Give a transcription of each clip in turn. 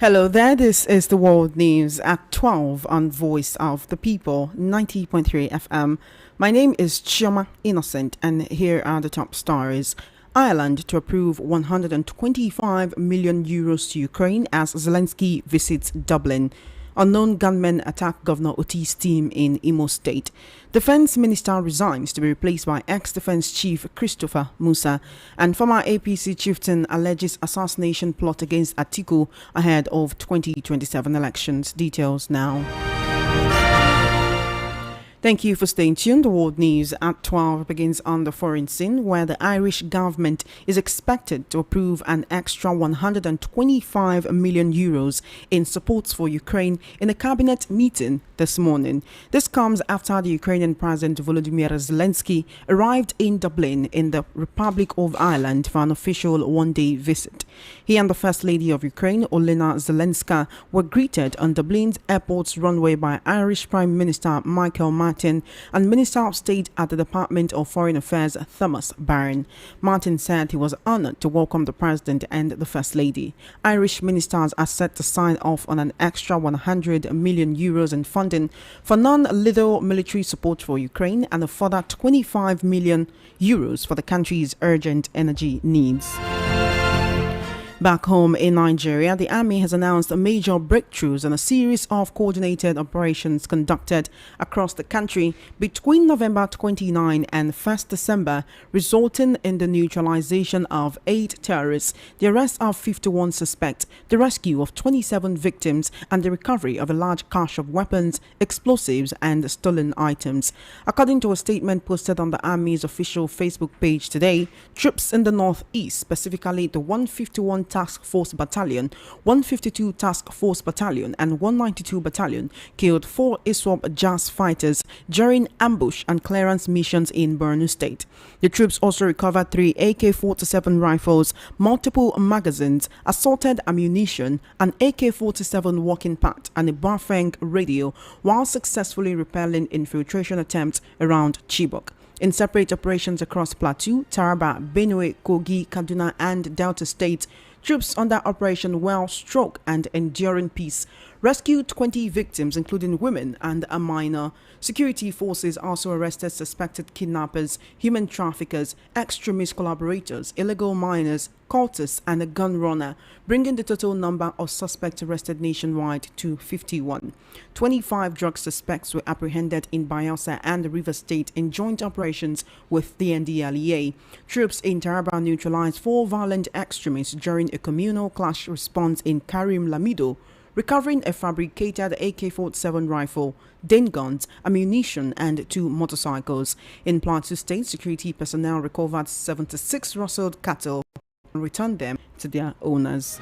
Hello there, this is the World News at 12 on Voice of the People, 90.3 FM. My name is Chioma Innocent, and here are the top stories. Ireland to approve 125 million euros to Ukraine as Zelensky visits Dublin. Unknown gunmen attack Governor Otti's team in Imo State. Defense Minister resigns to be replaced by ex-defense chief Christopher Musa. And former APC chieftain alleges assassination plot against Atiku ahead of 2027 elections. Details now. Thank you for staying tuned. The World News at 12 begins on the foreign scene, where the Irish government is expected to approve an extra 125 million euros in support for Ukraine in a cabinet meeting this morning. This comes after the Ukrainian President Volodymyr Zelensky arrived in Dublin in the Republic of Ireland for an official one-day visit. He and the First Lady of Ukraine, Olena Zelenska, were greeted on Dublin's airport's runway by Irish Prime Minister Michael Martin and Minister of State at the Department of Foreign Affairs Thomas Barron. Martin said he was honored to welcome the President and the First Lady. Irish ministers are set to sign off on an extra 100 million euros in funding for non-lethal military support for Ukraine and a further 25 million euros for the country's urgent energy needs. Back home in Nigeria, the army has announced major breakthroughs in a series of coordinated operations conducted across the country between November 29 and 1st December, resulting in the neutralization of 8 terrorists, the arrest of 51 suspects, the rescue of 27 victims, and the recovery of a large cache of weapons, explosives, and stolen items. According to a statement posted on the Army's official Facebook page today, troops in the northeast, specifically the 151 Task Force Battalion, 152 Task Force Battalion, and 192 Battalion killed 4 ISWAP JAS fighters during ambush and clearance missions in Borno State. The troops also recovered 3 AK-47 rifles, multiple magazines, assorted ammunition, an AK-47 working part, and a Bafang radio, while successfully repelling infiltration attempts around Chibok. In separate operations across Plateau, Taraba, Benue, Kogi, Kaduna, and Delta states, troops under Operation Well Stroke and Enduring Peace rescued 20 victims, including women and a minor. Security forces also arrested suspected kidnappers, human traffickers, extremist collaborators, illegal miners, cultists, and a gun runner, bringing the total number of suspects arrested nationwide to 51. 25 drug suspects were apprehended in Bayelsa and River State in joint operations with the NDLEA. Troops in Taraba neutralized 4 violent extremists during a communal clash response in Karim Lamido, recovering a fabricated AK-47 rifle, den guns, ammunition, and 2 motorcycles. In Plateau State, security personnel recovered 76 rustled cattle and returned them to their owners.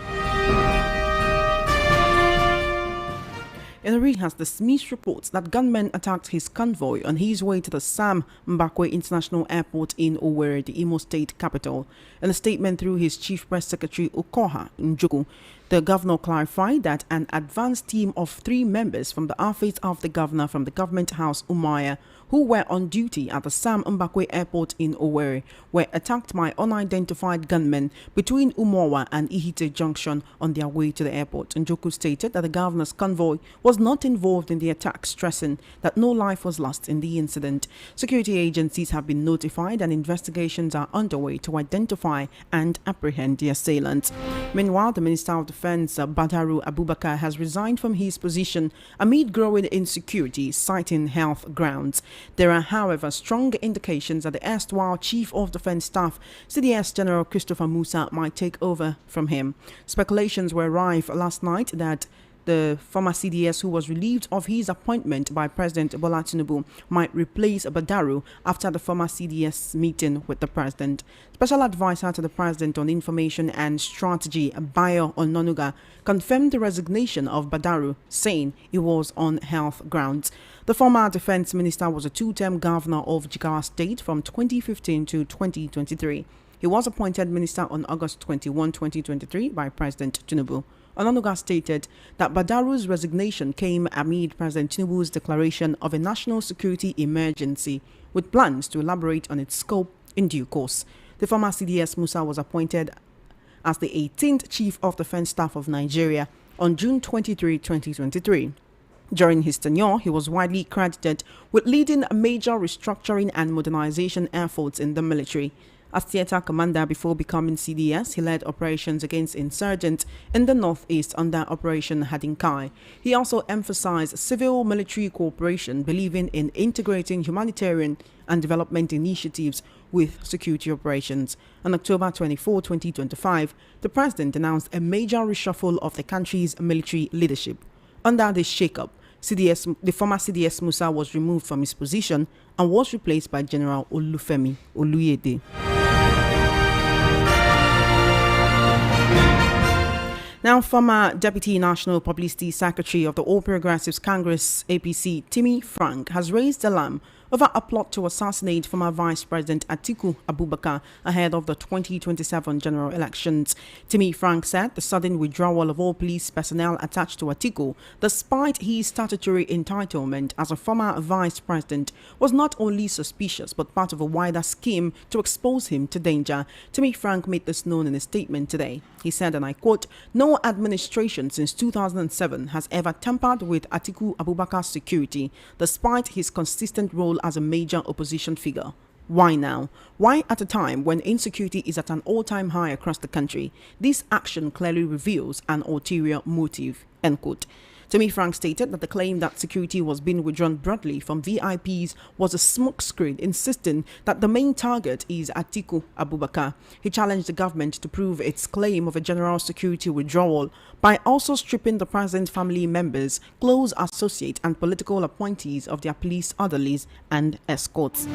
Ilori has dismissed reports that gunmen attacked his convoy on his way to the Sam Mbakwe International Airport in Owerri, the Imo State capital. In a statement through his chief press secretary Okoha Njoku, the governor clarified that an advance team of 3 members from the office of the governor from the government house Umaya, who were on duty at the Sam Mbakwe Airport in Owerri, were attacked by unidentified gunmen between Umowa and Ihite Junction on their way to the airport. Njoku stated that the governor's convoy was not involved in the attack, stressing that no life was lost in the incident. Security agencies have been notified and investigations are underway to identify and apprehend the assailants. Meanwhile, the Minister of Defense, Badaru Abubakar, has resigned from his position amid growing insecurity, citing health grounds. There are, however, strong indications that the erstwhile Chief of Defense Staff, CDS General Christopher Musa, might take over from him. Speculations were rife last night that the former CDS, who was relieved of his appointment by President Bola Tinubu, might replace Badaru after the former CDS meeting with the president. Special advisor to the president on information and strategy, Bayo Ononuga, confirmed the resignation of Badaru, saying it was on health grounds. The former defense minister was a 2-term governor of Jigawa State from 2015 to 2023. He was appointed minister on August 21, 2023 by President Tinubu. Ononuga stated that Badaru's resignation came amid President Tinubu's declaration of a national security emergency, with plans to elaborate on its scope in due course. The former CDS Musa was appointed as the 18th Chief of Defense Staff of Nigeria, on June 23, 2023. During his tenure, he was widely credited with leading major restructuring and modernization efforts in the military. As theater commander before becoming CDS, he led operations against insurgents in the northeast under Operation Hadinkai. He also emphasized civil-military cooperation, believing in integrating humanitarian and development initiatives with security operations. On October 24, 2025, the president announced a major reshuffle of the country's military leadership. Under this shakeup, the former CDS Musa was removed from his position and was replaced by General Olufemi Oluyede. Now, former Deputy National Publicity Secretary of the All Progressives Congress APC, Timmy Frank, has raised alarm over a plot to assassinate former Vice President Atiku Abubakar ahead of the 2027 general elections. Timmy Frank said the sudden withdrawal of all police personnel attached to Atiku, despite his statutory entitlement as a former Vice President, was not only suspicious but part of a wider scheme to expose him to danger. Timmy Frank made this known in a statement today. He said, and I quote, "No administration since 2007 has ever tampered with Atiku Abubakar's security, despite his consistent role as a major opposition figure. Why now? Why at a time when insecurity is at an all-time high across the country? This action clearly reveals an ulterior motive." End quote. Timmy Frank stated that the claim that security was being withdrawn broadly from VIPs was a smokescreen, insisting that the main target is Atiku Abubakar. He challenged the government to prove its claim of a general security withdrawal by also stripping the president's family members, close associates, and political appointees of their police orderlies and escorts.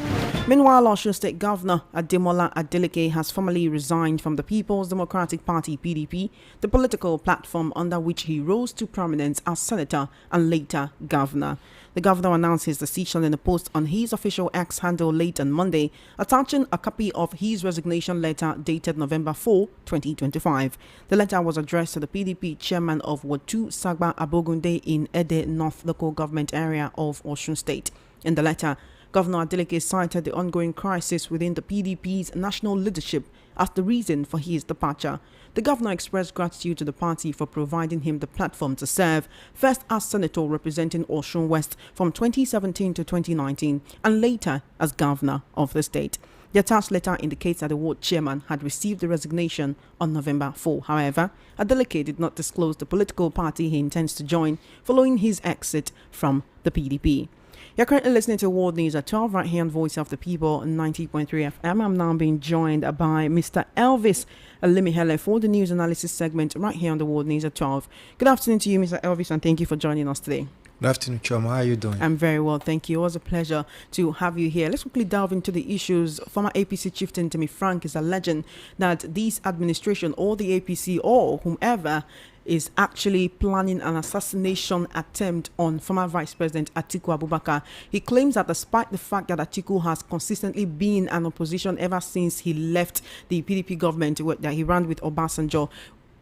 Meanwhile, Osun State Governor Ademola Adeleke has formally resigned from the People's Democratic Party (PDP), the political platform under which he rose to prominence as senator and later governor. The governor announced his decision in a post on his official X handle late on Monday, attaching a copy of his resignation letter dated November 4, 2025. The letter was addressed to the PDP chairman of Ward 2 Sagba Abogunde in Ede North local government area of Osun State. In the letter, Governor Adeleke cited the ongoing crisis within the PDP's national leadership as the reason for his departure. The governor expressed gratitude to the party for providing him the platform to serve, first as senator representing Osun West from 2017 to 2019, and later as governor of the state. The attached letter indicates that the ward chairman had received the resignation on November 4. However, Adeleke did not disclose the political party he intends to join following his exit from the PDP. You're currently listening to World News at 12 right here on Voice of the People 90.3 FM. I'm now being joined by Mr. Elvis Limihele for the news analysis segment right here on the World News at 12. Good afternoon to you, Mr. Elvis, and thank you for joining us today. Good afternoon, Choma. How are you doing? I'm very well, thank you. It was a pleasure to have you here. Let's quickly delve into the issues. Former APC chieftain Timmy Frank is alleging that this administration or the APC or whomever is actually planning an assassination attempt on former Vice President Atiku Abubakar. He claims that despite the fact that Atiku has consistently been an opposition ever since he left the PDP government that he ran with Obasanjo,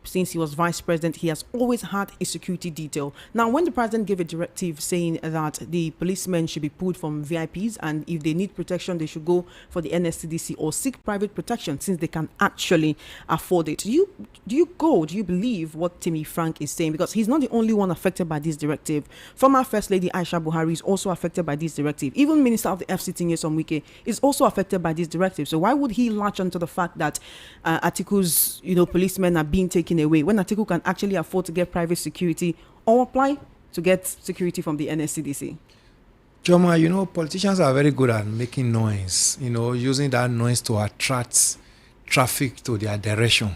since he was vice president, he has always had a security detail. Now, when the president gave a directive saying that the policemen should be pulled from VIPs and if they need protection, they should go for the NSCDC or seek private protection since they can actually afford it. Do you believe what Timmy Frank is saying? Because he's not the only one affected by this directive. Former First Lady Aisha Buhari is also affected by this directive. Even Minister of the FCT Nyesom Wike is also affected by this directive. So why would he latch onto the fact that Atiku's policemen are being taken away when Atiku can actually afford to get private security or apply to get security from the NSCDC? Choma, politicians are very good at making noise, using that noise to attract traffic to their direction.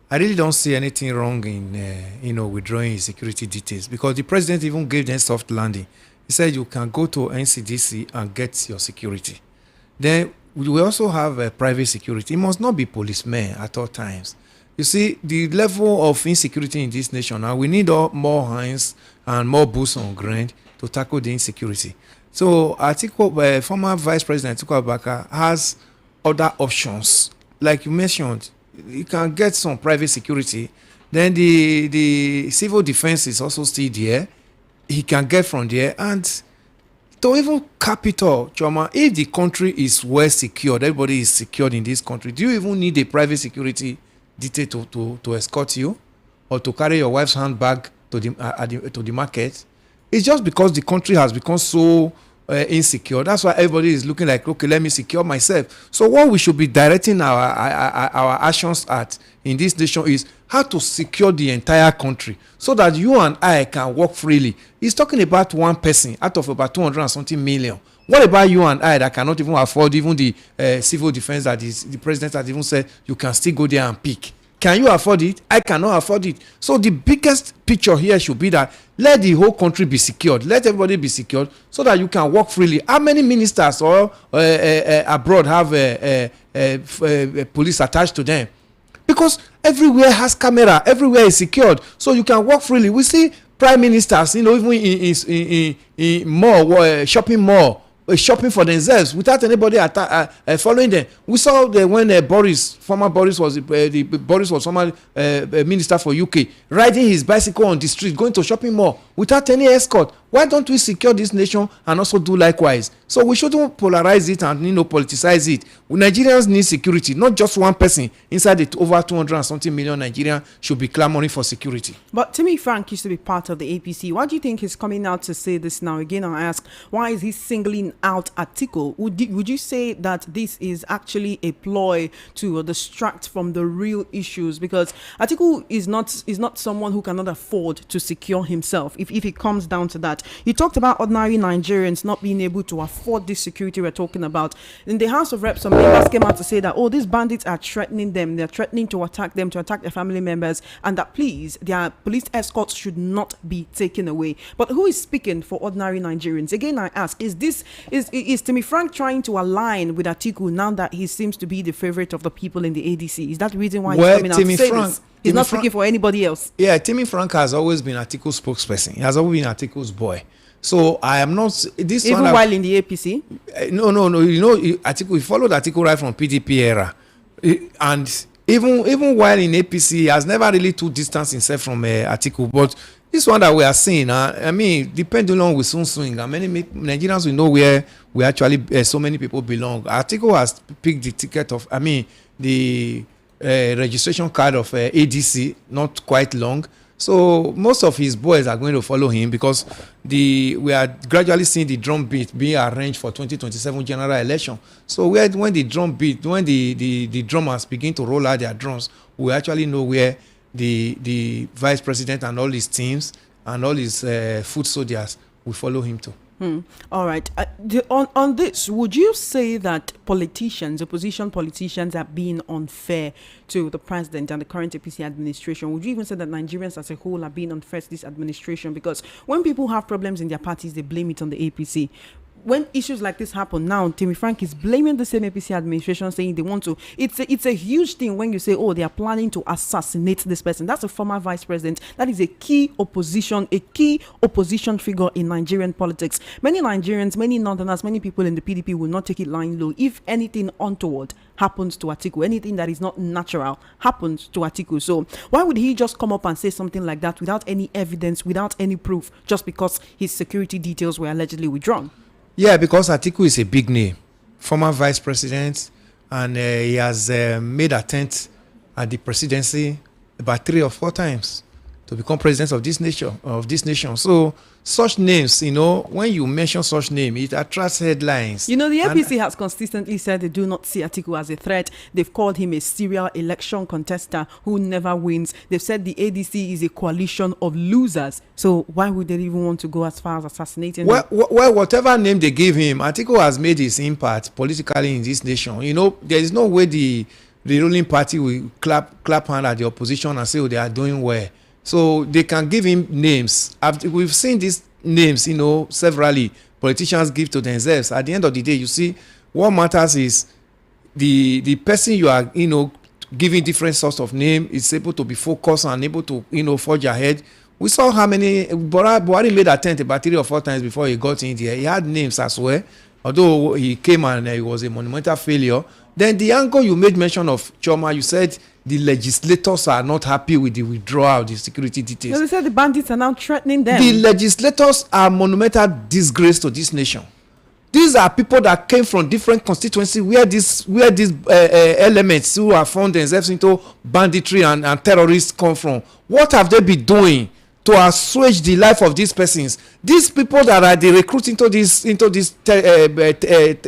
I really don't see anything wrong in, withdrawing his security details because the president even gave them soft landing. He said you can go to NCDC and get your security. Then we also have private security. It must not be policemen at all times. You see, the level of insecurity in this nation, and we need more hands and more boots on ground to tackle the insecurity. So, Atiku, former Vice President Atiku Abubakar has other options. Like you mentioned, you can get some private security. Then the civil defense is also still there. He can get from there. And to even capital, Choma, if the country is well secured, everybody is secured in this country, do you even need a private security detail to escort you or to carry your wife's handbag to the market. It's just because the country has become so insecure. That's why everybody is looking like, okay, let me secure myself. So what we should be directing our actions at in this nation is how to secure the entire country so that you and I can work freely. He's talking about one person out of about 200 and something million. What about you and I that cannot even afford even the civil defense that is the president has even said you can still go there and pick? Can you afford it? I cannot afford it. So the biggest picture here should be that let the whole country be secured. Let everybody be secured so that you can work freely. How many ministers or abroad have police attached to them? Because everywhere has camera. Everywhere is secured. So you can work freely. We see prime ministers, even in mall, shopping mall, shopping for themselves without anybody following them. We saw when former Boris was former minister for UK, riding his bicycle on the street, going to shopping mall without any escort. Why don't we secure this nation and also do likewise? So we shouldn't polarize it and politicize it. Nigerians need security, not just one person inside the over 200 and something million Nigerians should be clamoring for security. But Timmy Frank used to be part of the APC. Why do you think he's coming out to say this now? Again, I ask, why is he singling out Atiku? Would you say that this is actually a ploy to distract from the real issues? Because Atiku is not someone who cannot afford to secure himself if it comes down to that. You talked about ordinary Nigerians not being able to afford this security we're talking about. In the House of Reps, some members came out to say that, these bandits are threatening them. They're threatening to attack them, to attack their family members, and that please, their police escorts should not be taken away. But who is speaking for ordinary Nigerians? Again, I ask, is Timmy Frank trying to align with Atiku now that he seems to be the favorite of the people in the ADC? Is that the reason why he's coming out to say this? He's not speaking for anybody else. Yeah, Timmy Frank has always been Atiku's spokesperson. He has always been Atiku's boy. So I am not this even one while in the APC. No. Atiku, we followed Atiku right from PDP era, and even while in APC, he has never really took distance himself from Atiku. But this one that we are seeing, the pendulum will soon swing. And many Nigerians will know where we actually so many people belong. Atiku has picked the ticket of, the registration card of ADC, not quite long. So most of his boys are going to follow him because we are gradually seeing the drum beat being arranged for 2027 general election. So when the drummers begin to roll out their drums, we actually know where the vice president and all his teams and all his foot soldiers will follow him to. All right. On this, would you say that opposition politicians are being unfair to the president and the current APC administration? Would you even say that Nigerians as a whole are being unfair to this administration? Because when people have problems in their parties, they blame it on the APC. When issues like this happen now, Timmy Frank is blaming the same APC administration, saying they want to. It's a huge thing when you say, they are planning to assassinate this person. That's a former vice president. That is a key opposition figure in Nigerian politics. Many Nigerians, many Northerners, many people in the PDP will not take it lying low if anything untoward happens to Atiku, anything that is not natural happens to Atiku. So why would he just come up and say something like that without any evidence, without any proof, just because his security details were allegedly withdrawn? Yeah, because Atiku is a big name, former vice president, and he has made attempts at the presidency about 3 or 4 times to become president of this nation. So such names, when you mention such name, it attracts headlines. The APC has consistently said they do not see Atiku as a threat. They've called him a serial election contester who never wins. They've said the ADC is a coalition of losers. So why would they even want to go as far as assassinating him? Well, whatever name they give him, Atiku has made his impact politically in this nation. There is no way the ruling party will clap hand at the opposition and say, they are doing well. So they can give him names. We've seen these names, severally. Politicians give to themselves. At the end of the day, you see, what matters is the person you are, giving different sorts of name is able to be focused and able to, forge ahead. We saw how many Buhari made attempt about 3 or 4 times before he got in there. He had names as well, although he came and it was a monumental failure. Then the angle you made mention of, Choma, you said the legislators are not happy with the withdrawal of the security details. They said the bandits are now threatening them. The legislators are monumental disgrace to this nation. These are people that came from different constituencies where these elements who have found themselves into banditry and terrorists come from. What have they been doing to assuage the life of these persons. These people that are the recruit into this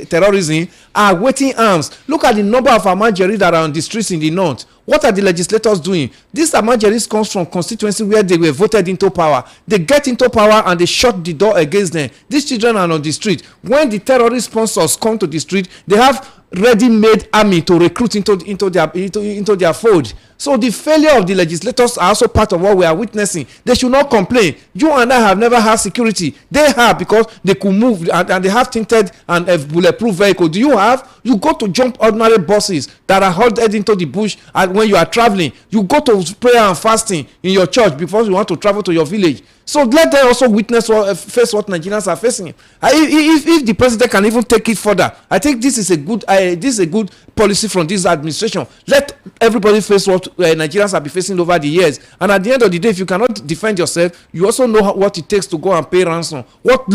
terrorism are waiting arms. Look at the number of Amajeris that are on the streets in the north. What are the legislators doing? These Amajeris comes from constituency where they were voted into power. They get into power and they shut the door against them. These children are on the street. When the terrorist sponsors come to the street, they have ready-made army to recruit into their fold. So the failure of the legislators are also part of what we are witnessing. They should not complain. You and I have never had security. They have, because they could move and they have tinted and a bulletproof vehicle. Do you have? You go to jump ordinary buses that are headed into the bush, and when you are traveling, you go to prayer and fasting in your church before you want to travel to your village. So let them also witness face what Nigerians are facing. If the president can even take it further, I think this is a good policy from this administration. Let everybody face what Nigerians have been facing over the years. And at the end of the day, if you cannot defend yourself, you also know what it takes to go and pay ransom. What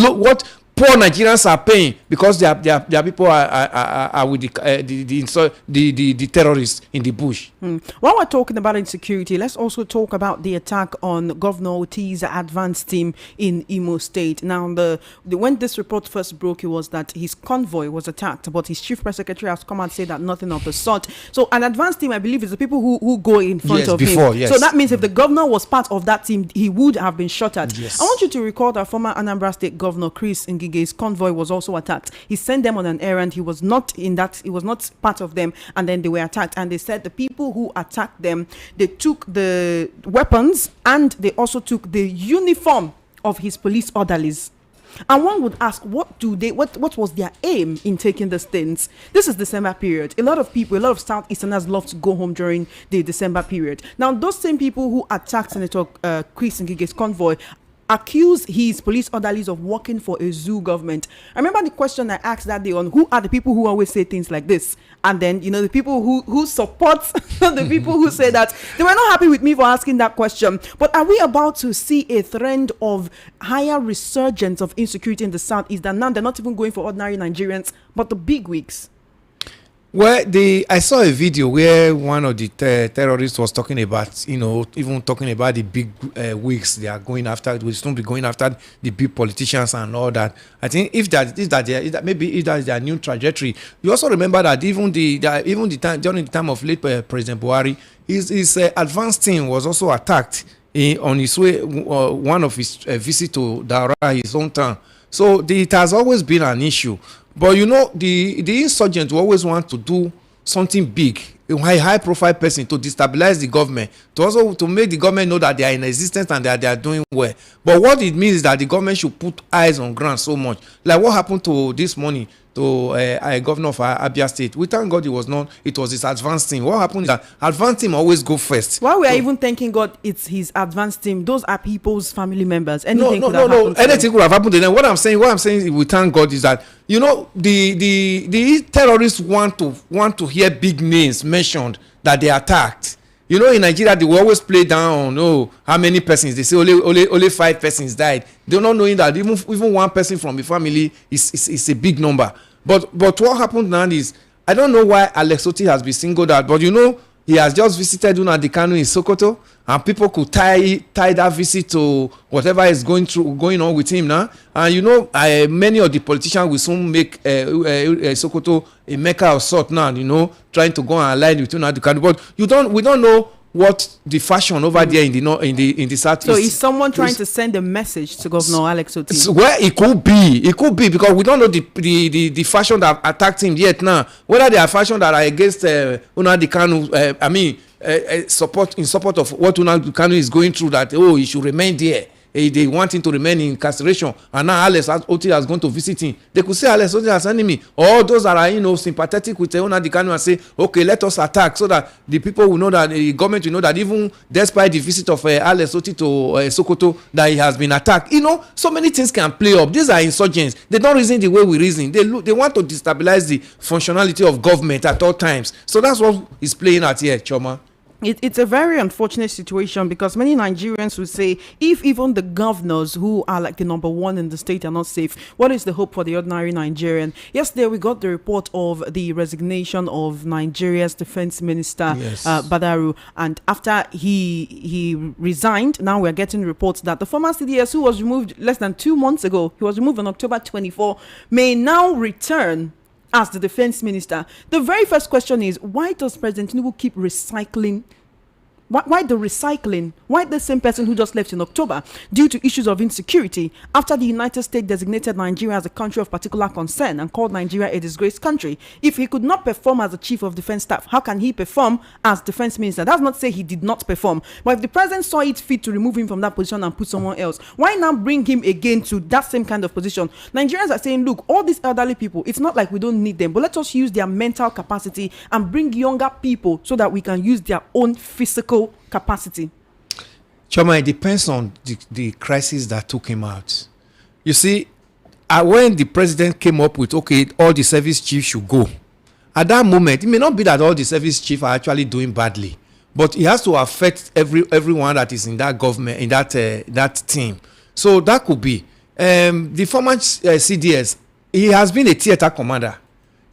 poor Nigerians are paying because their people are with the terrorists in the bush. While we're talking about insecurity, let's also talk about the attack on Governor Otti's advance team in Imo State. Now, when this report first broke, it was that his convoy was attacked, but his chief press secretary has come and said that nothing of the sort. So an advance team, I believe, is the people who go in front of him. Yes. So that means if the governor was part of that team, he would have been shot at. Yes. I want you to recall that former Anambra State Governor Chris Ngige's convoy was also attacked. He sent them on an errand. He was not part of them, and then they were attacked. And they said the people who attacked them, they took the weapons and they also took the uniform of his police orderlies. And one would ask, what was their aim in taking these things? This is December period. A lot of Southeasterners love to go home during the December period. Now, those same people who attacked Senator Chris Ngige's convoy accuse his police orderlies of working for a zoo government. I remember the question I asked that day on who are the people who always say things like this, and then the people who support the people who say that. They were not happy with me for asking that question. But are we about to see a trend of higher resurgence of insecurity in the Southeast, that now they're not even going for ordinary Nigerians but the big wigs? Well, I saw a video where one of the terrorists was talking about, even talking about the big wigs they are going after. Will soon be going after the big politicians and all that. I think if that is their new trajectory. You also remember that even the time during the time of late President Buhari, his advance team was also attacked on his way, one of his visit to Daura, his hometown. So it has always been an issue. But the insurgents always want to do something big, a high profile person, to destabilize the government, to make the government know that they are in existence and that they are doing well. But what it means is that the government should put eyes on ground so much. Like what happened to this morning to a governor of Abia State. We thank God it was his advanced team. What happened is that advanced team always go first. While we are even thanking God it's his advanced team, those are people's family members. Anything could have happened to them. What I'm saying we thank God is that the terrorists want to hear big names mentioned that they attacked. In Nigeria, they will always play down how many persons. They say only 5 persons died. They're not knowing that even one person from the family is a big number. But what happened now is, I don't know why Alex Otti has been singled out, but he has just visited Adelakun in Sokoto, and people could tie that visit to whatever is going on with him now. And many of the politicians will soon make Sokoto a mecca of sort now. Trying to go and align with Adelakun, but we don't know what the fashion over there in the southeast. So is someone trying to send a message to Governor Alex Otti? Well, it could be because we don't know the fashion that attacked him yet now. Whether they are fashion that are against Adelakun, in support of what Adelakun is going through, that he should remain there. They want him to remain in incarceration, and now Alex Otti has gone to visit him. They could say Alex Otti has enemy, or those that are sympathetic with Adelakun and say, okay, let us attack, so that the people will know, that the government will know that even despite the visit of Alex Otti to Sokoto, that he has been attacked. So many things can play up. These are insurgents. They don't reason the way we reason. They want to destabilize the functionality of government at all times. So that's what is playing out here, Choma. It's a very unfortunate situation because many Nigerians would say if even the governors who are like the number one in the state are not safe, what is the hope for the ordinary Nigerian? Yesterday, we got the report of the resignation of Nigeria's defense minister, Yes. Badaru. And after he resigned, now we're getting reports that the former CDS, who was removed less than 2 months ago, he was removed on October 24, may now return as the defense minister. The very first question is, why does President Tinubu keep recycling? Why the recycling? Why the same person who just left in October due to issues of insecurity after the United States designated Nigeria as a country of particular concern and called Nigeria a disgraced country? If he could not perform as the chief of defense staff, how can he perform as defense minister? That's not say he did not perform. But if the president saw it fit to remove him from that position and put someone else, why not bring him again to that same kind of position? Nigerians are saying, look, all these elderly people, it's not like we don't need them, but let us use their mental capacity and bring younger people so that we can use their own physical capacity. Choma, it depends on the crisis that took him out. You see, when the president came up with, okay, all the service chiefs should go, at that moment, it may not be that all the service chiefs are actually doing badly, but it has to affect everyone that is in that government, in that team. So that could be. The former CDS, he has been a theater commander.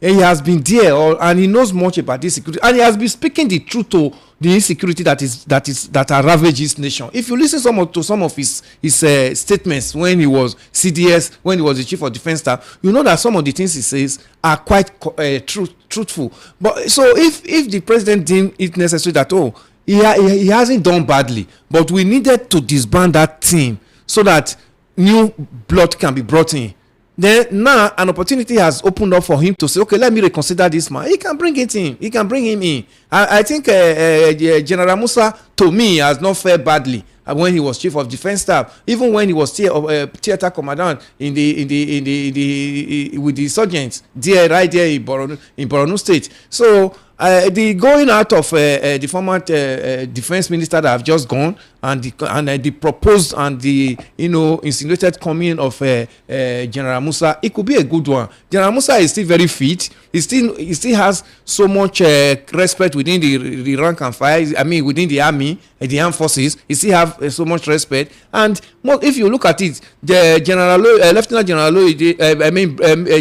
He has been there, and he knows much about this security, and he has been speaking the truth to the insecurity that are ravaging this nation. If you listen to some of his statements when he was CDS, when he was the chief of defense staff, you know that some of the things he says are quite truthful. But so if the president deemed it necessary that he hasn't done badly, but we needed to disband that team so that new blood can be brought in. Then now an opportunity has opened up for him to say, okay, let me reconsider this man. He can bring it in. He can bring him in. I think General Musa, to me, has not fared badly when he was chief of defense staff, even when he was theater commandant with the insurgents right there in Borno State. So the going out of the former defense minister that have just gone, and the proposed and the insinuated coming of General Musa, it could be a good one. General Musa is still very fit. He still has so much respect within the rank and file. I mean, within the army, the armed forces, he still have so much respect. And if you look at it, the Lieutenant General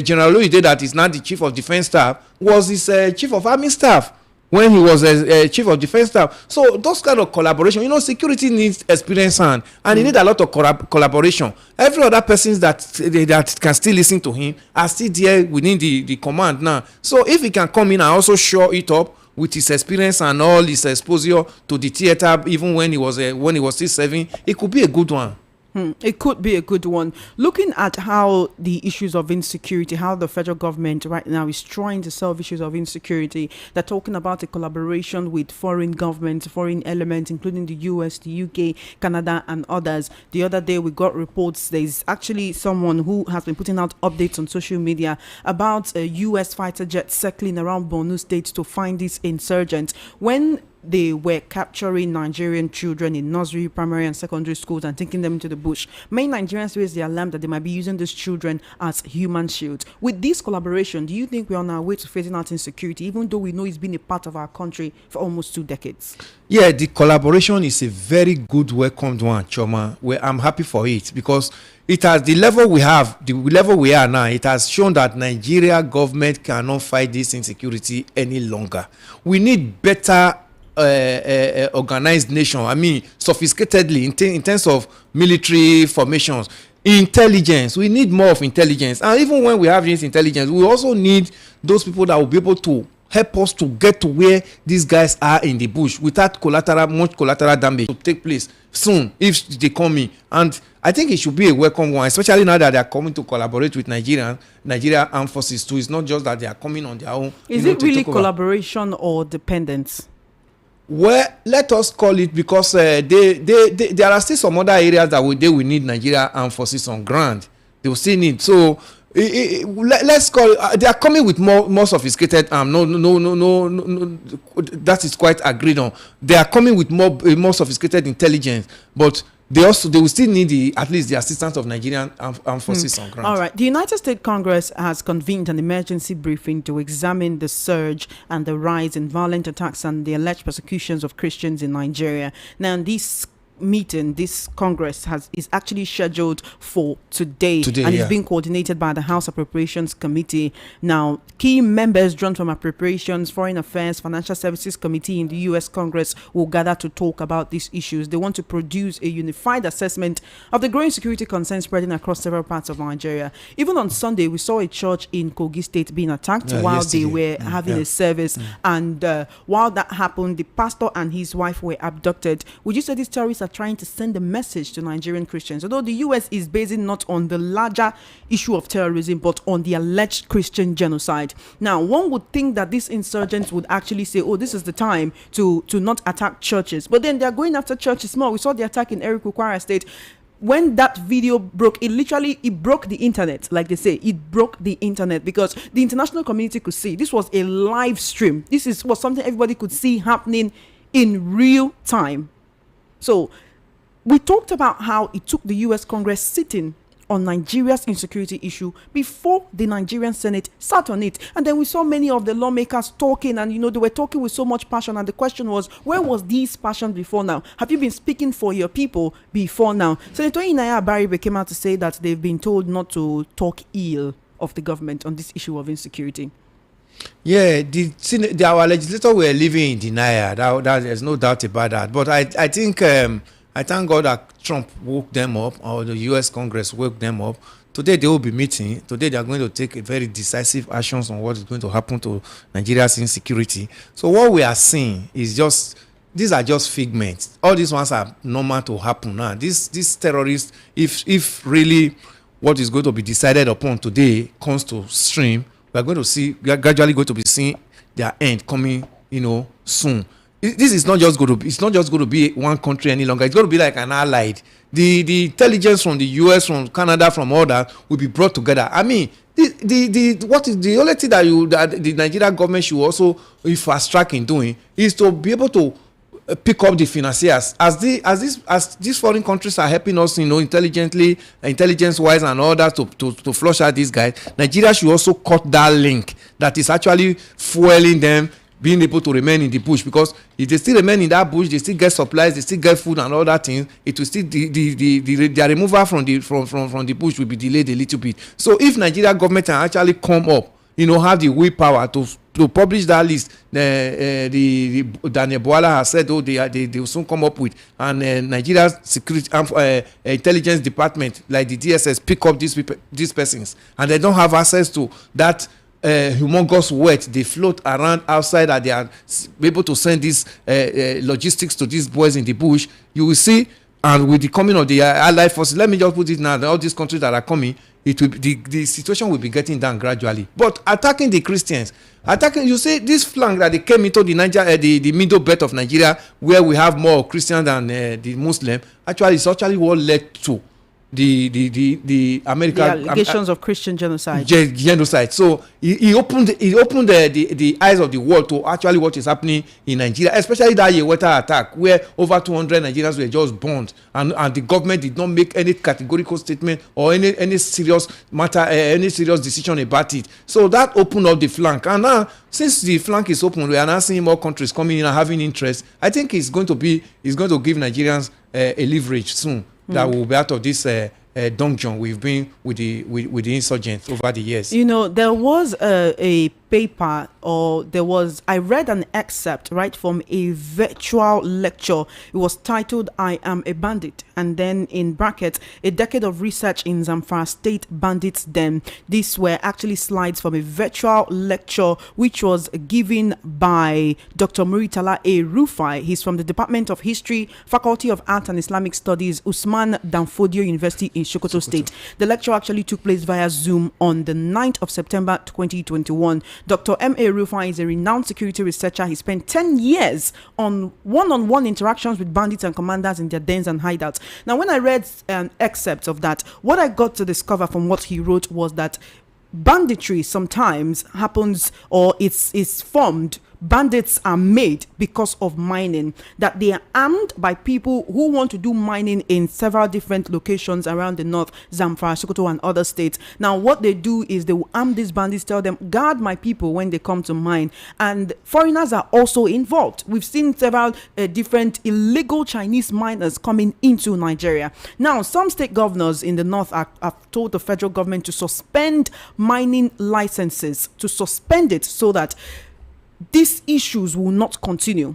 General Loide, that is now the chief of defense staff, was his chief of army staff when he was chief of defense staff. So those kind of collaboration, security needs experience and he need a lot of collaboration. Every other persons that can still listen to him are still there within the command now. So if he can come in and also show it up with his experience and all his exposure to the theater, even when he was still serving, it could be a good one. It could be a good one. Looking at how the issues of insecurity, how the federal government right now is trying to solve issues of insecurity, they're talking about a collaboration with foreign governments, foreign elements, including the US, the UK, Canada, and others. The other day, we got reports. There's actually someone who has been putting out updates on social media about a US fighter jet circling around Borno State to find these insurgents. When they were capturing Nigerian children in nursery, primary, and secondary schools and taking them into the bush, many Nigerians raised the alarm that they might be using these children as human shields. With this collaboration, do you think we're on our way to phasing out insecurity, even though we know it's been a part of our country for almost 2 decades? Yeah, the collaboration is a very good, welcomed one, Choma. I'm happy for it because it has the level we are now. It has shown that Nigeria government cannot fight this insecurity any longer. We need better organized nation. I mean, sophisticatedly in terms of military formations, intelligence. We need more of intelligence, and even when we have this intelligence, we also need those people that will be able to help us to get to where these guys are in the bush without much collateral damage to take place soon if they come in. And I think it should be a welcome one, especially now that they are coming to collaborate with Nigeria armed forces too. It's not just that they are coming on their own. Is it really collaboration or dependence? Well, let us call it, because there are still some other areas that we need Nigeria armed forces on ground. They will still need. So let's call it, they are coming with more sophisticated no, that is quite agreed on. They are coming with more sophisticated intelligence, but they will still need at least the assistance of Nigerian armed forces on ground. All right. The United States Congress has convened an emergency briefing to examine the surge and the rise in violent attacks and the alleged persecutions of Christians in Nigeria. Now, this Congress is actually scheduled for today and is being coordinated by the House Appropriations Committee. Now, key members drawn from Appropriations, Foreign Affairs, Financial Services Committee in the U.S. Congress will gather to talk about these issues. They want to produce a unified assessment of the growing security concerns spreading across several parts of Nigeria. Even on Sunday, we saw a church in Kogi State being attacked while yesterday. They were having a service. And while that happened, the pastor and his wife were abducted. Would you say these terrorists are trying to send a message to Nigerian Christians? Although the U.S. is basing not on the larger issue of terrorism, but on the alleged Christian genocide. Now, one would think that these insurgents would actually say, oh, this is the time to not attack churches. But then they're going after churches more. We saw the attack in Eriku, Kwara State. When that video broke, it broke the internet, like they say. It broke the internet because the international community could see. This was a live stream. This was something everybody could see happening in real time. So we talked about how it took the U.S. Congress sitting on Nigeria's insecurity issue before the Nigerian Senate sat on it. And then we saw many of the lawmakers talking, and they were talking with so much passion. And the question was, where was this passion before now? Have you been speaking for your people before now? Senator Inaya Abaribe came out to say that they've been told not to talk ill of the government on this issue of insecurity. Yeah, our legislators were living in denial. There's no doubt about that. But I think I thank God that Trump woke them up, or the U.S. Congress woke them up. Today they will be meeting. Today they are going to take a very decisive actions on what is going to happen to Nigeria's insecurity. So what we are seeing is these are just figments. All these ones are normal to happen now. These terrorists, if really what is going to be decided upon today comes to stream, we are gradually going to be seeing their end coming, soon. This is not just going to be one country any longer. It's going to be like an allied. The intelligence from the US, from Canada, from all that will be brought together. I mean, what is the only thing that the Nigerian government should also fast track in doing is to be able to pick up the financiers as these foreign countries are helping us, intelligently, intelligence-wise and all that to flush out these guys. Nigeria should also cut that link that is actually fueling them being able to remain in the bush, because if they still remain in that bush, they still get supplies, they still get food and all that things. It will still their removal from the bush will be delayed a little bit. So if Nigeria government can actually come up, have the willpower to publish that list, the Daniel Bwala has said, they will soon come up with, and Nigeria's security intelligence department like the DSS pick up these persons, and they don't have access to that humongous wealth they float around outside, and they are able to send these logistics to these boys in the bush. You will see, and with the coming of the allied forces, let me just put it now, all these countries that are coming, it will be, the situation will be getting down gradually. But attacking the Christians, you see this flank that they came into the the middle belt of Nigeria, where we have more Christians than the Muslim, it's actually what led to the American allegations of Christian genocide. Genocide. So he opened the eyes of the world to actually what is happening in Nigeria, especially that Yeweta attack, where over 200 Nigerians were just burned, and the government did not make any categorical statement or any serious matter, any serious decision about it. So that opened up the flank, and now since the flank is open, we are now seeing more countries coming in and having interest. I think it's going to give Nigerians a leverage soon that will be out of this dungeon we've been with the insurgents over the years. There was a paper, I read an excerpt right from a virtual lecture. It was titled "I Am a Bandit," and then in brackets, "A Decade of Research in Zamfara State Bandits Den." These were actually slides from a virtual lecture which was given by Dr. Muritala A. Rufai. He's from the Department of History, Faculty of Art and Islamic Studies, Usman Danfodio University in Sokoto State. The lecture actually took place via Zoom on the 9th of September 2021. Dr. M.A. Rufai is a renowned security researcher. He spent 10 years on one-on-one interactions with bandits and commanders in their dens and hideouts. Now, when I read excerpts of that, what I got to discover from what he wrote was that banditry sometimes happens, or it's formed bandits are made because of mining, that they are armed by people who want to do mining in several different locations around the north, Zamfara, Sokoto, and other states. Now, what they do is they will arm these bandits, tell them, guard my people when they come to mine. And foreigners are also involved. We've seen several different illegal Chinese miners coming into Nigeria. Now, some state governors in the north have told the federal government to suspend mining licenses, to suspend it so that these issues will not continue.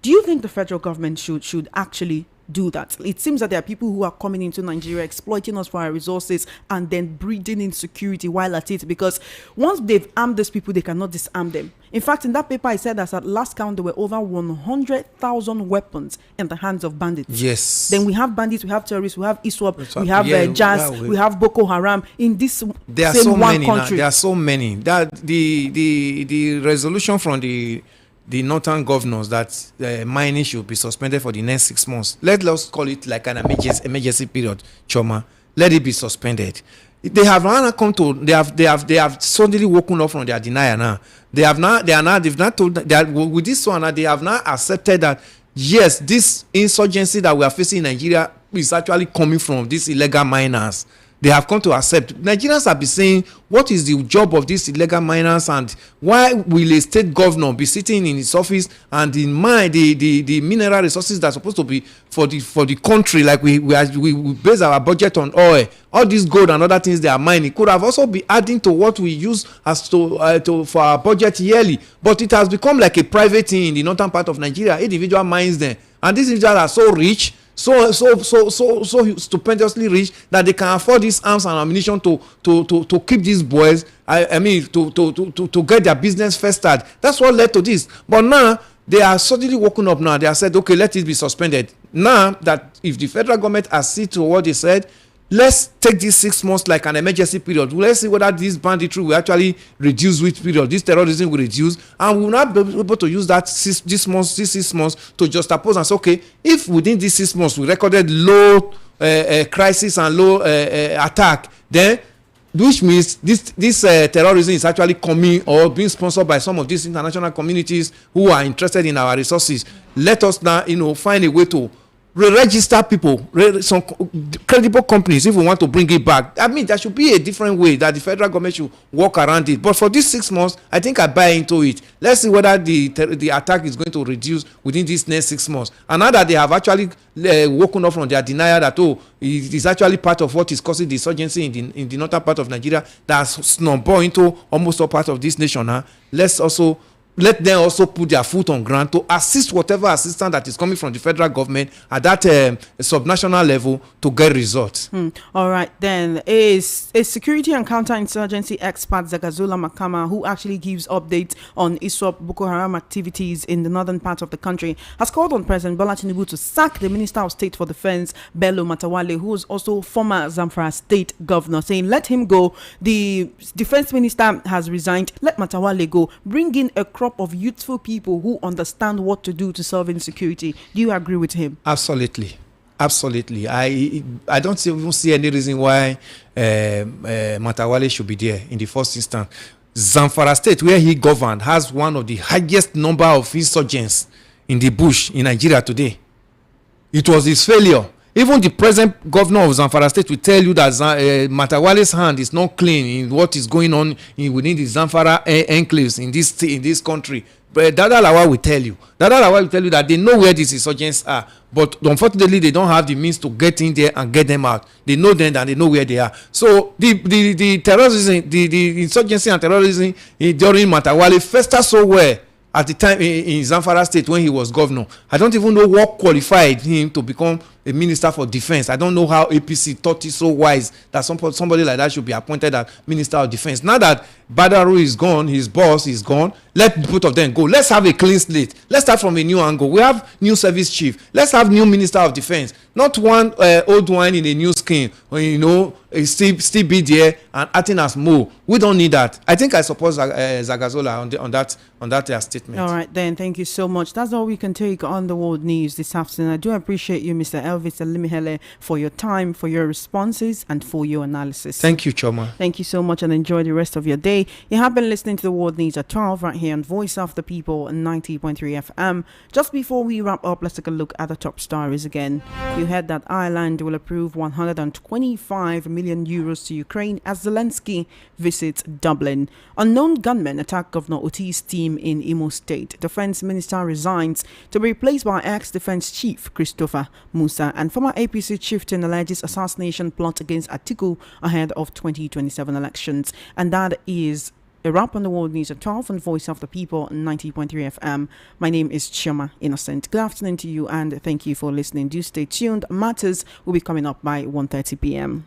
Do you think the federal government should actually do that? It seems that there are people who are coming into Nigeria, exploiting us for our resources, and then breeding insecurity while at it, because once they've armed these people, they cannot disarm them. In fact, in that paper, I said that at last count, there were over 100,000 weapons in the hands of bandits. Yes. Then we have bandits, we have terrorists, we have ISWAP, we have Jazz, we have Boko Haram in this there same are so one many country. There are so many that the resolution from the northern governors that mining should be suspended for the next 6 months. Let us call it like an emergency period, Choma. Let it be suspended. They have now come to. They have suddenly woken up from their denial now. They've not told that with this one. They have now accepted that yes, this insurgency that we are facing in Nigeria is actually coming from these illegal miners. They have come to accept. Nigerians have been saying, what is the job of these illegal miners, and why will a state governor be sitting in his office and mine the mineral resources that are supposed to be for the country, like we base our budget on oil, all this gold and other things they are mining could have also be adding to what we use as to for our budget yearly, but it has become like a private thing in the northern part of Nigeria. Individual mines them, and these individuals are so rich, so stupendously rich that they can afford these arms and ammunition to keep these boys. I mean to get their business festered. That's what led to this. But now they are suddenly woken up. Now they have said, okay, let it be suspended. Now that if the federal government accede to what they said, let's take these 6 months like an emergency period. Let's see whether this banditry will actually reduce which period, this terrorism will reduce, and we will not be able to use that 6 months to just oppose and say, okay, if within these 6 months we recorded low crisis and low attack, then which means this terrorism is actually coming or being sponsored by some of these international communities who are interested in our resources. Let us now, find a way to re-register people, some credible companies, if we want to bring it back. I mean, there should be a different way that the federal government should work around it. But for these 6 months, I think I buy into it. Let's see whether the attack is going to reduce within these next 6 months. And now that they have actually woken up from their denial that it is actually part of what is causing the insurgency in the northern part of Nigeria, that's snowballed into almost all parts of this nation. Let them also put their foot on ground to assist whatever assistance that is coming from the federal government at that subnational level to get results. All right, then a security and counterinsurgency expert, Zagazola Makama, who actually gives updates on ISWAP Boko Haram activities in the northern part of the country, has called on President Bola Tinubu to sack the Minister of State for Defense, Bello Matawale, who is also former Zamfara State Governor, saying let him go. The Defense Minister has resigned. Let Matawale go. Bring in a crop of youthful people who understand what to do to solve insecurity. Do you agree with him? Absolutely. I don't even see any reason why Matawale should be there in the first instance. Zamfara State, where he governed, has one of the highest number of insurgents in the bush in Nigeria today. It was his failure. Even the present governor of Zamfara State will tell you that Matawale's hand is not clean in what is going on within the Zamfara enclaves in this country. But Dadalawa will tell you. That they know where these insurgents are, but unfortunately they don't have the means to get in there and get them out. They know them and they know where they are. So the terrorism, the insurgency and terrorism during Matawale festered so well at the time in Zamfara State when he was governor. I don't even know what qualified him to become a minister for defense. I don't know how APC thought it so wise that somebody like that should be appointed as minister of defense. Now that Badaru is gone, his boss is gone, let both of them go. Let's have a clean slate. Let's start from a new angle. We have new service chief. Let's have new minister of defense. Not one old wine in a new skin. Still be there and acting as Mo. We don't need that. I think I support Zagazola on that statement. All right, then. Thank you so much. That's all we can take on the world news this afternoon. I do appreciate you, Mr. Elvis Elimihele, for your time, for your responses, and for your analysis. Thank you, Choma. Thank you so much, and enjoy the rest of your day. You have been listening to The World News at 12 right here on Voice of the People 90.3 FM. Just before we wrap up, let's take a look at the top stories again. You heard that Ireland will approve 125 million euros to Ukraine as Zelensky visits Dublin. Unknown gunmen attack Governor Otti's team in Imo State. Defense Minister resigns to be replaced by ex-defense chief Christopher Musa, and former APC chieftain alleges assassination plot against Atiku ahead of 2027 elections. And that is a wrap on The World News at 12 on Voice of the People 90.3 FM. My name is Chioma Innocent. Good afternoon to you, and thank you for listening. Do stay tuned. Matters will be coming up by 1:30 p.m.